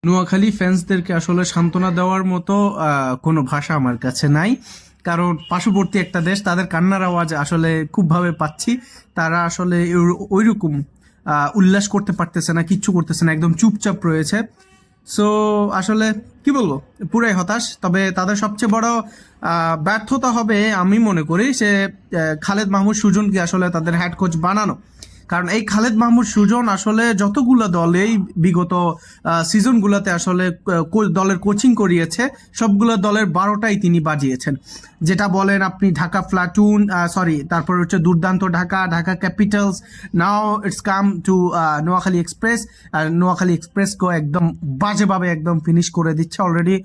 নোয়াখালী ফ্যান্সদেরকে আসলে সান্ত্বনা দেওয়ার মতো কোনো ভাষা আমার কাছে নাই। কারণ পার্শ্ববর্তী একটা দেশ, তাদের কান্নার আওয়াজ আসলে খুবভাবে পাচ্ছি। তারা আসলে ওইরকম উল্লাস করতে পারতেছে না, কিচ্ছু করতেছে না, একদম চুপচাপ রয়েছে। সো আসলে কি বলবো, পুরাই হতাশ। তবে তাদের সবচেয়ে বড় ব্যর্থতা হবে আমি মনে করি সে খালেদ মাহমুদ সুজনকে আসলে তাদের হেড কোচ বানানো। কারণ এই খালেদ মাহমুদ সুজন আসলে যতগুলো দলেই বিগত সিজনগুলোতে আসলে দলের কোচিং করিয়েছে, সবগুলো দলের 12টাই তিনি বাজিয়েছেন। যেটা বলেন আপনি ঢাকা প্লাটুন, তারপর হচ্ছে দুর্দান্ত Dhaka, Dhaka capitals, now it's come to Noakhali express. আর নোয়াখালী এক্সপ্রেসকেও একদম বাজেভাবে একদম ফিনিশ করে দিচ্ছে অলরেডি।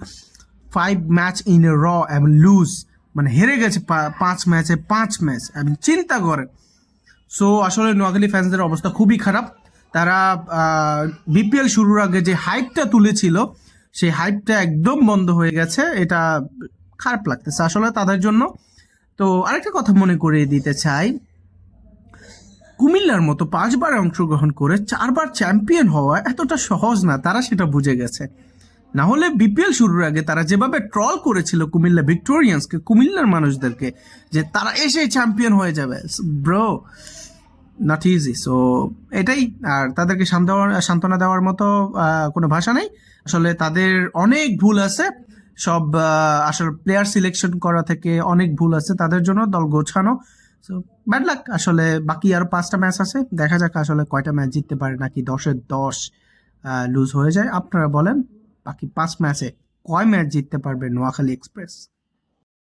5 ম্যাচ ইন এ র এবং লুজ, মানে হেরে গেছে 5 ম্যাচে 5 ম্যাচ, এবং চিন্তা করেন। সো আসলে নোয়াখালী ফ্যান্সদের অবস্থা খুবই খারাপ। তারা বিপিএল শুরুর আগে যে হাইপটা তুলেছিল, সেই হাইপটা একদম বন্ধ হয়ে গেছে। এটা খারাপ লাগতেছে আসলে তাদের জন্য। তো আরেকটা কথা মনে করিয়ে দিতে চাই, কুমিল্লার মতো 5 বার অংশগ্রহণ করে 4 বার চ্যাম্পিয়ন হওয়া এতটা সহজ না, তারা সেটা বুঝে গেছে। না হলে বিপিএল শুরুর আগে তারা যেভাবে ট্রল করেছিল কুমিল্লা ভিক্টোরিয়ান্সকে, কুমিল্লার মানুষদেরকে, যে তারা এসে চ্যাম্পিয়ন হয়ে যাবে, ব্রো, নট ইজি। সো এটাই। আর তাদেরকে সান্ত্বনা দেওয়ার মতো কোনো ভাষা নেই। আসলে তাদের অনেক ভুল আছে, সব আসলে প্লেয়ার সিলেকশন করা থেকে অনেক ভুল আছে তাদের জন্য, দল গোছানো। So bad luck. আসলে বাকি আরো 5টা ম্যাচ আছে, দেখা যাক আসলে কয়টা ম্যাচ জিততে পারে, নাকি 10-এর 10 লুজ হয়ে যায়। আপনারা বলেন বাকি 5 ম্যাচে কয় ম্যাচ জিততে পারবে নোয়াখালী এক্সপ্রেস?